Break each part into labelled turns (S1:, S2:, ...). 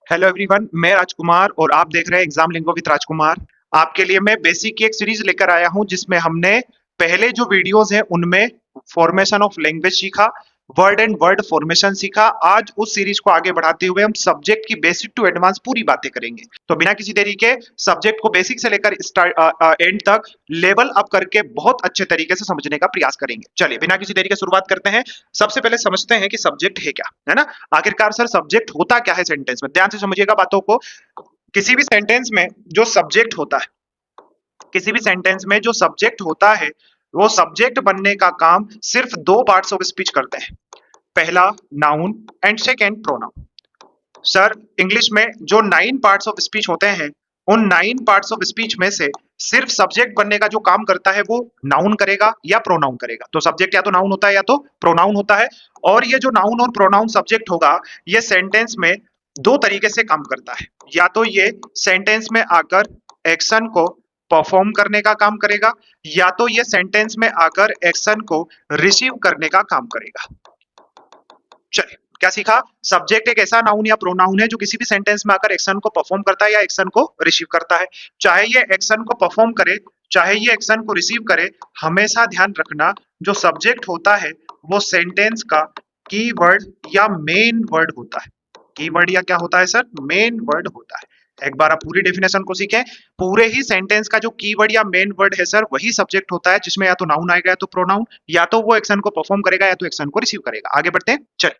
S1: Hello everyone, मैं राजकुमार और आप देख रहे हैं एग्जाम लिंगो विद राजकुमार। आपके लिए मैं बेसिक की एक सीरीज लेकर आया हूं जिसमें हमने पहले जो वीडियोस हैं उनमें फॉर्मेशन ऑफ लैंग्वेज सीखा, वर्ड एंड वर्ड फॉर्मेशन सीखा। आज उस सीरीज को आगे बढ़ाते हुए हम सब्जेक्ट की बेसिक टू एडवांस पूरी बातें करेंगे। तो बिना किसी देरी के सब्जेक्ट को बेसिक से लेकर एंड तक लेवल अप करके बहुत अच्छे तरीके से समझने का प्रयास करेंगे। चलिए बिना किसी देरी के शुरुआत करते हैं। सबसे पहले समझते हैं कि सब्जेक्ट है क्या, है ना। आखिरकार सर सब्जेक्ट होता क्या है सेंटेंस में, ध्यान से समझिएगा बातों को। किसी भी सेंटेंस में जो सब्जेक्ट होता है, किसी भी सेंटेंस में जो सब्जेक्ट होता है, वो सब्जेक्ट बनने का काम सिर्फ दो पार्ट्स ऑफ स्पीच करते हैं। पहला noun and second pronoun. Sir English में जो 9 पार्ट्स ऑफ स्पीच होते हैं, उन 9 पार्ट्स ऑफ स्पीच में से सिर्फ सब्जेक्ट बनने का जो काम करता है वो नाउन करेगा या प्रोनाउन करेगा। तो सब्जेक्ट या तो नाउन होता है या तो प्रोनाउन होता है। और ये जो नाउन और प्रोनाउन सब्जेक्ट होगा, ये सेंटेंस में दो तरीके से काम करता है। या तो ये सेंटेंस में आकर एक्शन को परफॉर्म करने का काम करेगा, या तो ये सेंटेंस में आकर एक्शन को रिसीव करने का काम करेगा। चलिए क्या सीखा। सब्जेक्ट एक ऐसा नाउन या प्रोनाउन है जो किसी भी सेंटेंस में आकर एक्शन को परफॉर्म करता है या एक्शन को रिसीव करता है। चाहे ये एक्शन को परफॉर्म करे, चाहे ये एक्शन को रिसीव करे, हमेशा ध्यान रखना जो सब्जेक्ट होता है वो सेंटेंस का कीवर्ड या मेन वर्ड होता है। कीवर्ड या क्या होता है सर, मेन वर्ड होता है। एक बार आप पूरी डेफिनेशन को सीखें। पूरे ही सेंटेंस का जो कीवर्ड या मेन वर्ड है सर, वही सब्जेक्ट होता है, जिसमें या तो नाउन आएगा या तो प्रोनाउन, या तो वो एक्शन को परफॉर्म करेगा या तो एक्शन को रिसीव करेगा। आगे बढ़ते हैं। चलिए,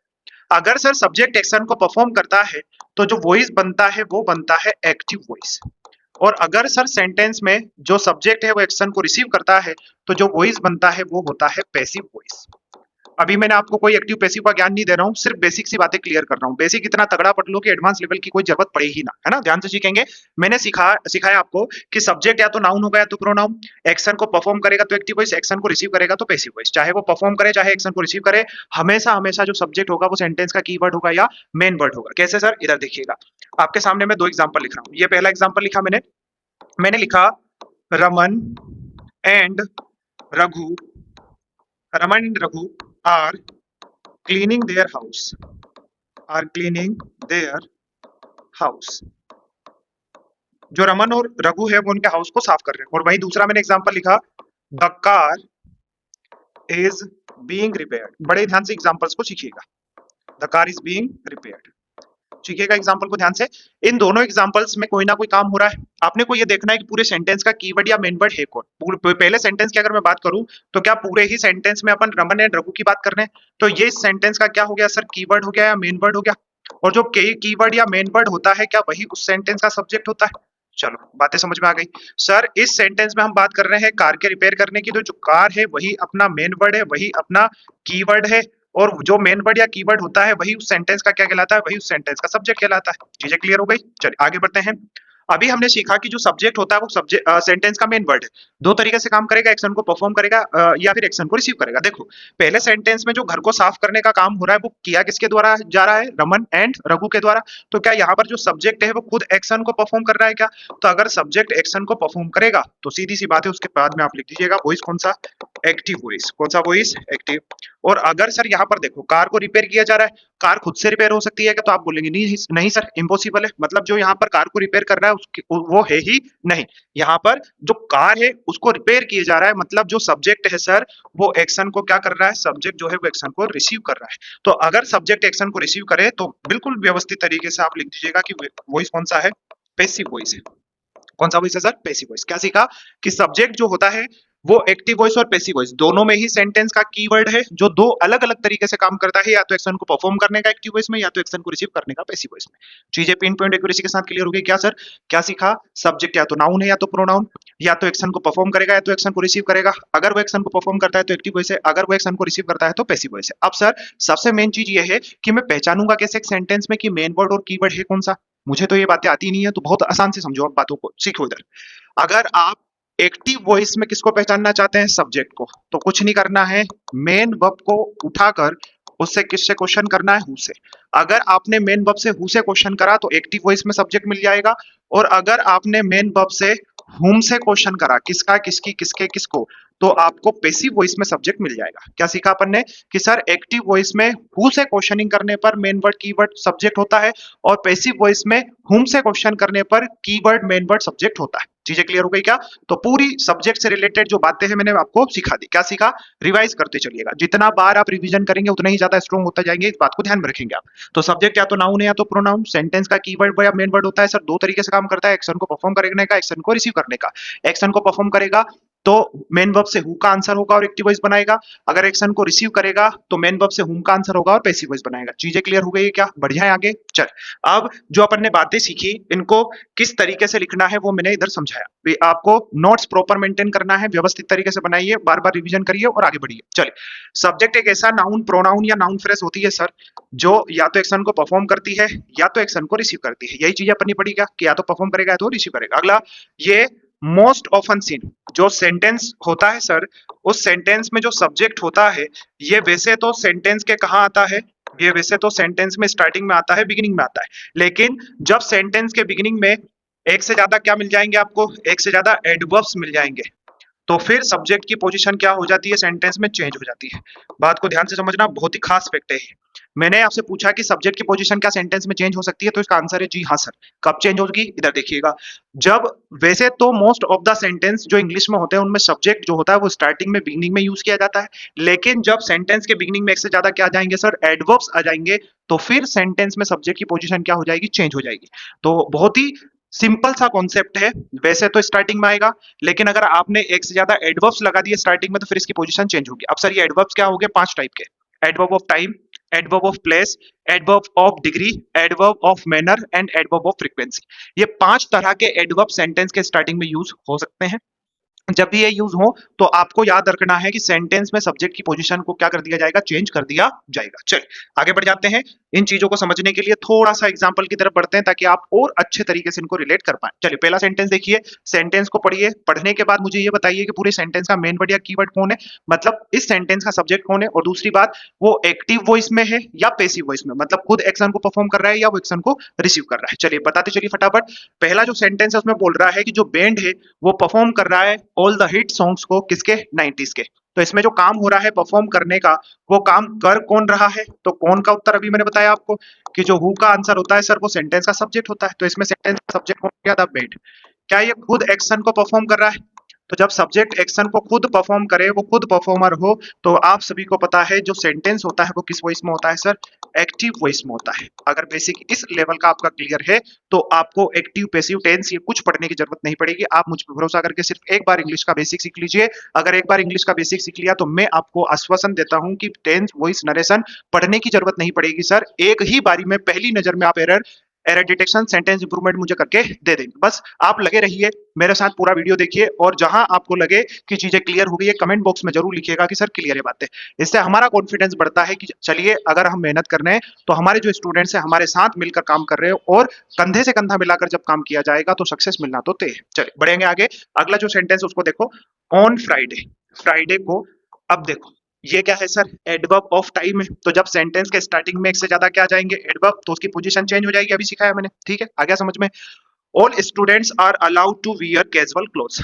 S1: अगर सर सब्जेक्ट एक्शन को परफॉर्म करता है तो जो वॉइस बनता है वो बनता है एक्टिव वॉइस। और अगर सर सेंटेंस में जो सब्जेक्ट है वो एक्शन को रिसीव करता है तो जो वॉइस बनता है वो होता है पैसिव वॉइस। अभी मैंने आपको कोई एक्टिव पैसिव का ज्ञान नहीं दे रहा हूं, सिर्फ बेसिक सी बातें क्लियर कर रहा हूं। बेसिक इतना तगड़ा पढ़ लो कि एडवांस लेवल की कोई जरूरत पड़े ही ना, है ना। ध्यान से सीखेंगे। मैंने सिखाया आपको कि सब्जेक्ट या तो नाउन होगा या तो प्रोनाउन। एक्शन को परफॉर्म करेगा तो एक्टिव वॉइस, एक्शन को रिसीव करेगा तो पैसिव वॉइस। चाहे वो परफॉर्म करे चाहे एक्शन को रिसीव करे, हमेशा हमेशा जो सब्जेक्ट होगा वो सेंटेंस का कीवर्ड होगा या मेन वर्ड होगा। कैसे सर, इधर देखिएगा। आपके सामने मैं दो एग्जाम्पल लिख रहा हूँ। ये पहला एग्जाम्पल लिखा मैंने मैंने लिखा Raman and Raghu, Raman and Raghu are cleaning their house, are cleaning their house. जो रमन और रघु है वो उनके हाउस को साफ कर रहे हैं। और वहीं दूसरा मैंने एग्जांपल लिखा, the car is being repaired. बड़े ध्यान से एग्जांपल्स को सीखिएगा। The car is being repaired, सीखिएगा एग्जांपल को ध्यान से। इन दोनों एग्जांपल्स में कोई ना कोई काम हो रहा है। आपने को ये देखना है कि पूरे सेंटेंस का कीवर्ड या मेन वर्ड है कौन। पहले सेंटेंस की अगर मैं बात करूं तो क्या पूरे ही सेंटेंस में अपन रमन एंड रघु की बात कर रहे हैं, तो ये सेंटेंस का क्या हो गया सर, कीवर्ड हो गया या मेन वर्ड हो गया। और जो कीवर्ड या मेन वर्ड होता है, क्या वही उस सेंटेंस का सब्जेक्ट होता है। चलो बातें समझ में आ गई। सर इस सेंटेंस में हम बात कर रहे हैं कार के रिपेयर करने की, तो जो कार है वही अपना मेन वर्ड है, वही अपना कीवर्ड है। और जो मेन वर्ड या कीवर्ड होता है वही उस सेंटेंस का क्या कहलाता है, वही उस सेंटेंस का सब्जेक्ट कहलाता है। चीजें क्लियर हो गई। चलिए आगे बढ़ते हैं। अभी हमने सीखा कि जो सब्जेक्ट होता है वो सब्जेक्ट सेंटेंस का मेन वर्ड है। दो तरीके से काम करेगा, एक्शन को परफॉर्म करेगा या फिर एक्शन को रिसीव करेगा। देखो पहले सेंटेंस में जो घर को साफ करने का काम हो रहा है वो किया किसके द्वारा जा रहा है, रमन एंड रघु के द्वारा। तो क्या यहाँ पर जो सब्जेक्ट है वो खुद एक्शन को परफॉर्म कर रहा है क्या। तो अगर सब्जेक्ट एक्शन को परफॉर्म करेगा तो सीधी सी बात है उसके बाद में आप लिख दीजिएगा वॉइस कौन सा, एक्टिव वॉइस। कौन सा वॉइस, एक्टिव। और अगर सर यहाँ पर देखो कार को रिपेयर किया जा रहा है, कार खुद से रिपेयर हो सकती है क्या, तो आप बोलेंगे नहीं नहीं सर इम्पॉसिबल है। मतलब जो यहाँ पर कार को रिपेयर कर रहा है उसकी वो है ही नहीं। यहाँ पर जो कार है उसको रिपेयर किया जा रहा है, मतलब जो सब्जेक्ट है सर वो एक्शन को क्या कर रहा है, सब्जेक्ट जो है वो एक्शन को रिसीव कर रहा है। तो अगर सब्जेक्ट एक्शन को रिसीव करे तो बिल्कुल व्यवस्थित तरीके से आप लिख दीजिएगा कि वॉइस कौन सा है, पैसिव वॉइस है। कौन सा वॉइस है सर, पैसिव वॉइस। क्या सीखा कि सब्जेक्ट जो होता है वो एक्टिव वॉइस और पैसिव वॉइस दोनों में ही सेंटेंस का कीवर्ड है, जो दो अलग अलग तरीके से काम करता है, या तो एक्शन को परफॉर्म करने का एक्टिव वॉइस में, या तो एक्शन को रिसीव करने का पैसिव वॉइस में। चीजें पिन पॉइंट एक्यूरेसी के साथ क्लियर हो गई क्या सर। क्या सीखा, सब्जेक्ट या तो नाउन है या तो प्रोनाउन, या तो एक्शन को परफॉर्म करेगा या तो एक्शन को रिसीव करेगा। अगर वो एक्शन को परफॉर्म करता है तो एक्टिव वॉइस है, अगर वो एक्शन को रिसीव करता है तो पैसिव वॉइस है। अब सर सबसे मेन चीज ये है कि मैं पहचानूंगा कैसे एक सेंटेंस में कि मेन वर्ड और कीवर्ड है कौन सा। मुझे तो ये बातें आती नहीं है, तो बहुत आसान से समझो आप बातों को, सीखो इधर। अगर आप एक्टिव वॉइस में किसको पहचानना चाहते हैं, सब्जेक्ट को, तो कुछ नहीं करना है, मेन वर्ब को उठाकर उससे किससे क्वेश्चन करना है, हु से। अगर आपने मेन वर्ब से हु से क्वेश्चन करा तो एक्टिव वॉइस में सब्जेक्ट मिल जाएगा। और अगर आपने मेन वर्ब से हुम से क्वेश्चन करा, किसका, किसकी, किसके, किसको, तो आपको पेसिव वॉइस में सब्जेक्ट मिल जाएगा। क्या सीखा अपन ने कि सर एक्टिव वॉइस में हु से क्वेश्चनिंग करने पर मेन वर्ड कीवर्ड सब्जेक्ट होता है और पेसिव वॉइस में हुम से क्वेश्चन करने पर कीवर्ड मेन वर्ड सब्जेक्ट होता है। चीजें क्लियर हो गई क्या? तो पूरी सब्जेक्ट से रिलेटेड जो बातें हैं मैंने आपको सिखा दी। क्या सीखा? रिवाइज करते चलिएगा, जितना बार आप रिवीजन करेंगे उतना ही ज्यादा स्ट्रॉन्ग होता जाएंगे, इस बात को ध्यान में रखेंगे आप। तो सब्जेक्ट या तो नाउन है या तो प्रोनाउन। सेंटेंस का कीवर्ड या मेन वर्ड होता है सर दो तरीके से काम करता है, एक्शन को परफॉर्म करने का, एक्शन को रिसीव करने का। एक्शन को परफॉर्म करेगा तो मेन वर्ब से हु का आंसर होगा और एक्टिव वॉइस बनाएगा। अगर एक्शन को रिसीव करेगा तो मेन वर्ब से हुम का आंसर होगा और पैसिव वॉइस बनाएगा। चीजें क्लियर हो गई है क्या? बढ़िया है आगे चल। अब जो अपन ने बातें सीखी इनको किस तरीके से लिखना है वो मैंने इधर समझाया। आपको नोट्स प्रॉपर मेंटेन करना है, व्यवस्थित तरीके से बनाइए, बार बार रिवीजन करिए और आगे बढ़िए। चलिए, सब्जेक्ट एक ऐसा नाउन प्रोनाउन या नाउन फ्रेज होती है सर जो या तो एक्शन को परफॉर्म करती है या तो एक्शन को रिसीव करती है। यही चीजें अपनी पड़ी क्या कि या तो परफॉर्म करेगा या तो रिसीव करेगा। अगला, ये मोस्ट ऑफन सीन जो सेंटेंस होता है सर, उस सेंटेंस में जो सब्जेक्ट होता है ये वैसे तो सेंटेंस के कहाँ आता है, ये वैसे तो सेंटेंस में स्टार्टिंग में आता है, बिगिनिंग में आता है, लेकिन जब सेंटेंस के बिगिनिंग में एक से ज्यादा क्या मिल जाएंगे आपको, एक से ज्यादा एडवर्ब्स मिल जाएंगे, तो फिर सब्जेक्ट की पोजीशन क्या हो जाती है, सेंटेंस में चेंज हो जाती है। बात को ध्यान से समझना, बहुत ही खास फैक्ट है ये। मैंने आपसे पूछा कि सब्जेक्ट की पोजीशन क्या सेंटेंस में चेंज हो सकती है, तो इसका आंसर है जी हाँ सर। कब चेंज होगी, इधर देखिएगा। जब वैसे तो मोस्ट ऑफ द सेंटेंस जो इंग्लिश में होते हैं उनमें सब्जेक्ट जो होता है वो स्टार्टिंग में बिगिनिंग में यूज किया जाता है, लेकिन जब सेंटेंस के बिगिनिंग में एक से ज्यादा क्या आ जाएंगे सर, एडवर्ब्स आ जाएंगे, तो फिर सेंटेंस में सब्जेक्ट की पोजीशन क्या हो जाएगी, चेंज हो जाएगी। तो बहुत ही सिंपल सा कॉन्सेप्ट है। वैसे तो स्टार्टिंग में आएगा, लेकिन अगर आपने एक से ज्यादा एडवर्ब्स लगा दिए स्टार्टिंग में तो फिर इसकी पोजीशन चेंज होगी। अब सर ये एडवर्ब्स क्या हो गए, 5 टाइप के। Adverb of time, adverb of place, adverb of degree, adverb of manner and adverb of frequency. ये 5 तरह के एडवर्ब सेंटेंस के स्टार्टिंग में यूज हो सकते हैं। जब भी ये यूज हो तो आपको याद रखना है कि सेंटेंस में सब्जेक्ट की पोजीशन को क्या कर दिया जाएगा, चेंज कर दिया जाएगा। चलिए आगे बढ़ जाते हैं। इन चीजों को समझने के लिए थोड़ा सा एग्जांपल की तरफ बढ़ते हैं ताकि आप और अच्छे तरीके से इनको रिलेट कर पाए। चलिए पहला सेंटेंस देखिए, सेंटेंस को पढ़िए, पढ़ने के बाद मुझे ये बताइए कि पूरे सेंटेंस का मेन वर्ड या कीवर्ड कौन है, मतलब इस सेंटेंस का सब्जेक्ट कौन है, और दूसरी बात वो एक्टिव वॉइस में है या पैसिव वॉइस में, मतलब खुद एक्शन को परफॉर्म कर रहा है या वो एक्शन को रिसीव कर रहा है। चलिए बताते चलिए फटाफट। पहला जो सेंटेंस है उसमें बोल रहा है कि जो बैंड है वो परफॉर्म कर रहा है ऑल द हिट सॉन्ग्स को, किसके, 90s के। तो इसमें जो काम हो रहा है परफॉर्म करने का, वो काम कर कौन रहा है, तो कौन का उत्तर अभी मैंने बताया आपको कि जो हु का आंसर होता है सर वो सेंटेंस का सब्जेक्ट होता है। तो इसमें सेंटेंस का सब्जेक्ट कौन गया था, बैंड। क्या ये खुद एक्शन को परफॉर्म कर रहा है, तो जब सब्जेक्ट एक्शन को खुद परफॉर्म करे, वो खुद परफॉर्मर हो, तो आप सभी को पता है जो सेंटेंस होता है वो किस वॉइस में होता है सर, एक्टिव वॉइस में होता है। अगर बेसिक इस लेवल का आपका क्लियर है तो आपको एक्टिव पैसिव टेंस ये कुछ पढ़ने की जरूरत नहीं पड़ेगी। आप मुझ पर भरोसा करके सिर्फ एक बार इंग्लिश का बेसिक सीख लीजिए। अगर एक बार इंग्लिश का बेसिक सीख लिया तो मैं आपको आश्वासन देता हूं कि टेंस वॉइस नरेशन पढ़ने की जरूरत नहीं पड़ेगी सर। एक ही बारी में पहली नजर में आप एरर डिटेक्शन, सेंटेंस इंप्रूवमेंट मुझे करके दे देंगे। बस आप लगे रहिए, मेरे साथ पूरा वीडियो देखिए, और जहां आपको लगे कि चीजें क्लियर हो गई है कमेंट बॉक्स में जरूर लिखिएगा कि सर क्लियर है बातें। इससे हमारा कॉन्फिडेंस बढ़ता है कि चलिए अगर हम मेहनत कर रहे हैं तो हमारे जो स्टूडेंट्स हैं हमारे साथ मिलकर काम कर रहे हैं, और कंधे से कंधा मिलाकर जब काम किया जाएगा तो सक्सेस मिलना तो तय है। चलिए बढ़ेंगे आगे। अगला जो सेंटेंस उसको देखो, ऑन फ्राइडे। फ्राइडे को, अब देखो ये क्या है सर, एडवर्ब ऑफ टाइम है। तो जब सेंटेंस के स्टार्टिंग में एक से ज्यादा क्या आ जाएंगे, एडवर्ब, तो उसकी पोजीशन चेंज हो जाएगी। अभी सिखाया मैंने, ठीक है, आ गया समझ में। All students are allowed to wear casual clothes.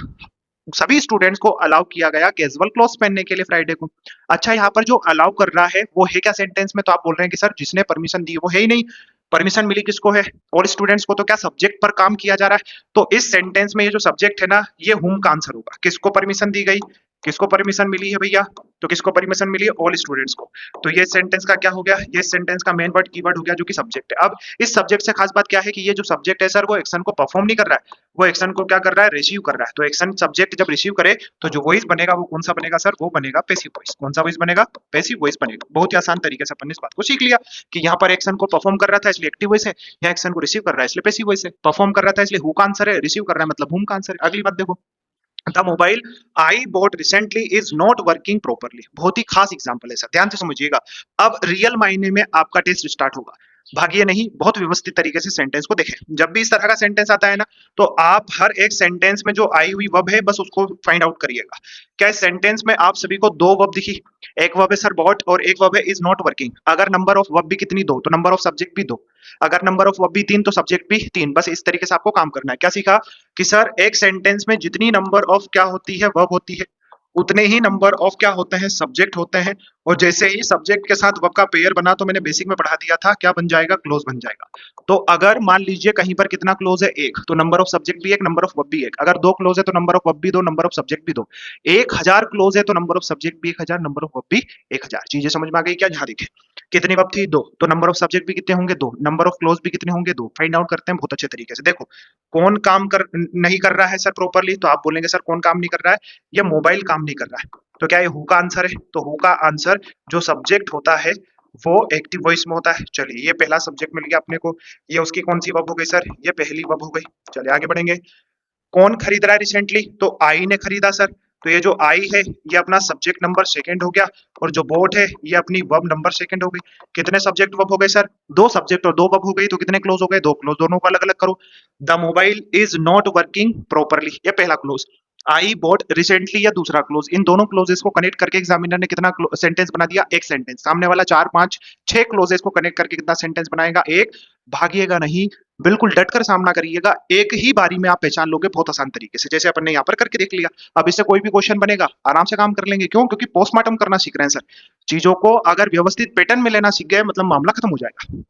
S1: सभी स्टूडेंट्स को अलाउ किया गया कैजुअल क्लोथ्स पहनने के लिए फ्राइडे को। अच्छा, यहाँ पर जो अलाउ कर रहा है वो है क्या सेंटेंस में, तो आप बोल रहे हैं कि सर जिसने परमिशन दी वो है ही नहीं। परमिशन मिली किसको है, ऑल स्टूडेंट्स को। तो क्या सब्जेक्ट पर काम किया जा रहा है, तो इस सेंटेंस में ये जो सब्जेक्ट है ना, ये हुम का आंसर होगा। किसको परमिशन दी गई, किसको परमिशन मिली है भैया, तो किसको परमिशन मिली है, ऑल स्टूडेंट्स को। तो ये सेंटेंस का क्या हो गया, ये सेंटेंस का मेन वर्ड कीवर्ड हो गया जो कि सब्जेक्ट है। अब इस सब्जेक्ट से खास बात क्या है कि ये जो सब्जेक्ट है सर वो एक्शन को परफॉर्म नहीं कर रहा है, वो एक्शन को क्या कर रहा है, रिसीव कर रहा है। तो एक्शन सब्जेक्ट जब रिसीव करे तो जो वॉइस बनेगा वो कौन सा बनेगा सर, वो बनेगा पैसिव वॉइस। कौन सा वॉइस बनेगा, पैसिव वॉइस बनेगा। बहुत ही आसान तरीके से अपन ने इस बात को सीख लिया कि यहाँ पर एक्शन को परफॉर्म कर रहा था इसलिए एक्टिव वॉइस है, यहाँ एक्शन को रिसीव कर रहा है इसलिए पैसिव वॉइस है। परफॉर्म कर रहा था इसलिए हु का आंसर है, रिसीव कर रहा है मतलब हुम का आंसर है। अगली बात देखो, the mobile I bought recently is not working properly. बहुत ही खास एग्जांपल है सर, ध्यान से समझिएगा। अब रियल मायने में आपका टेस्ट स्टार्ट होगा, भागिए नहीं, बहुत व्यवस्थित तरीके से सेंटेंस को देखें। जब भी इस तरह का सेंटेंस आता है ना, तो आप हर एक सेंटेंस में जो आई हुई वर्ब है बस उसको फाइंड आउट करिएगा। क्या इस सेंटेंस में आप सभी को 2 वर्ब दिखी, एक वर्ब है सर बॉट और एक वर्ब है इज नॉट वर्किंग। अगर नंबर ऑफ वर्ब भी कितनी 2, तो नंबर ऑफ सब्जेक्ट भी 2। अगर नंबर ऑफ वर्ब भी 3 तो सब्जेक्ट भी 3। बस इस तरीके से आपको काम करना है। क्या सीखा कि सर एक सेंटेंस में जितनी नंबर ऑफ क्या होती है, वर्ब होती है, उतने ही नंबर ऑफ क्या होते हैं, सब्जेक्ट होते हैं। और जैसे ही सब्जेक्ट के साथ वर्ब का पेयर बना, तो मैंने बेसिक में पढ़ा दिया था, क्या बन जाएगा, क्लोज बन जाएगा। तो अगर मान लीजिए कहीं पर कितना क्लोज है, एक, तो नंबर ऑफ सब्जेक्ट भी एक, नंबर ऑफ वर्ब भी एक। अगर दो क्लोज है तो नंबर ऑफ वर्ब भी दो, नंबर ऑफ सब्जेक्ट भी दो। 1000 क्लोज है तो नंबर ऑफ सब्जेक्ट भी 1000, नंबर ऑफ वर्ब भी 1000। चीजें समझ में आ गई क्या? यहाँ देखिए कितनी वर्ब थी, दो, तो नंबर ऑफ सब्जेक्ट भी कितने होंगे, दो, नंबर ऑफ क्लोज भी कितने होंगे, दो। फाइंड आउट करते हैं बहुत अच्छे तरीके से। देखो कौन काम कर नहीं कर रहा है सर प्रॉपरली, तो आप बोलेंगे सर कौन काम नहीं कर रहा है, ये मोबाइल काम नहीं कर रहा है। तो क्या ये हु का आंसर है? तो हु का आंसर जो सब्जेक्ट होता है वो एक्टिव वॉइस में होता है। चलिए ये पहला सब्जेक्ट मिल गया अपने को। ये उसकी कौन सी वर्ब हो गई सर? ये पहली वर्ब हो गई। चलिए आगे बढ़ेंगे। कौन खरीद रहा है रिसेंटली? तो आई ने खरीदा सर। तो ये जो आई है ये अपना सब्जेक्ट नंबर सेकंड हो गया, और जो बोट है ये अपनी वर्ब नंबर सेकंड हो गई। कितने सब्जेक्ट वर्ब हो गए सर? दो सब्जेक्ट और दो वर्ब हो गई। तो कितने क्लोज हो गए? दो क्लोज। दोनों को अलग अलग करो। The mobile is not working properly, ये पहला क्लोज। आई बॉट रिसेंटली, या दूसरा क्लोज। इन दोनों क्लोजेस को कनेक्ट करके एग्जामिनर ने कितना सेंटेंस बना दिया? एक सेंटेंस। सामने वाला 4 5 6 क्लोजेस को कनेक्ट करके कितना सेंटेंस बनाएगा? एक। भागिएगा नहीं, बिल्कुल डट कर सामना करिएगा, एक ही बारी में आप पहचान लोगे बहुत आसान तरीके से, जैसे अपन ने यहाँ पर करके देख लिया। अब इससे कोई भी क्वेश्चन बनेगा आराम से काम कर लेंगे। क्यों? क्योंकि पोस्टमार्टम करना सीख रहे हैं सर। चीजों को अगर व्यवस्थित पैटर्न में लेना सीख गए, मतलब मामला खत्म हो जाएगा।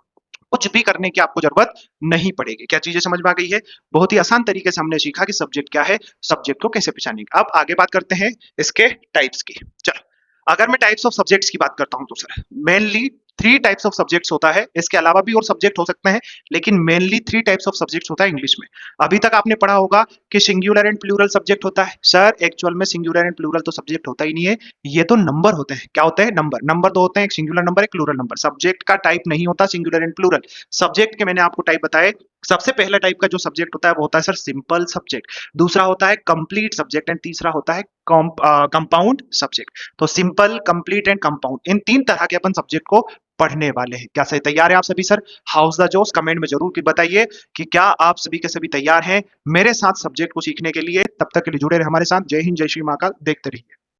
S1: कुछ भी करने की आपको जरूरत नहीं पड़ेगी। क्या चीजें समझ में आ गई है? बहुत ही आसान तरीके से हमने सीखा कि सब्जेक्ट क्या है, सब्जेक्ट को कैसे पहचानेंगे। अब आगे बात करते हैं इसके टाइप्स की। चलो, अगर मैं टाइप्स ऑफ सब्जेक्ट्स की बात करता हूं तो sir mainly 3 types of subjects होता है। इसके अलावा भी और सब्जेक्ट हो सकते हैं, लेकिन मेनली 3 टाइप्स ऑफ सब्जेक्ट्स होता है इंग्लिश में। अभी तक आपने पढ़ा होगा कि सिंगुलर एंड प्लूरल सब्जेक्ट होता है। सर एक्चुअल में सिंगुलर एंड प्लूरल तो सब्जेक्ट होता ही नहीं है, ये तो नंबर होते हैं। क्या होते हैं? नंबर। नंबर दो होते हैं, एक सिंगुलर नंबर, एक प्लूरल नंबर। सब्जेक्ट का टाइप नहीं होता सिंगुलर एंड प्लूरल। सब्जेक्ट के मैंने आपको टाइप बताए। सबसे पहला टाइप का जो सब्जेक्ट होता है वो होता है सर सिंपल सब्जेक्ट, दूसरा होता है कंप्लीट सब्जेक्ट, एंड तीसरा होता है कंपाउंड सब्जेक्ट। तो सिंपल, कंप्लीट एंड कंपाउंड, इन 3 तरह के अपन सब्जेक्ट को पढ़ने वाले हैं। क्या सही तैयार है आप सभी सर? हाउस द जोश कमेंट में जरूर बताइए कि क्या आप सभी के सभी तैयार हैं मेरे साथ सब्जेक्ट को सीखने के लिए। तब तक के लिए जुड़े रहे हमारे साथ। जय हिंद, जय श्री महाकाल। देखते रहिए।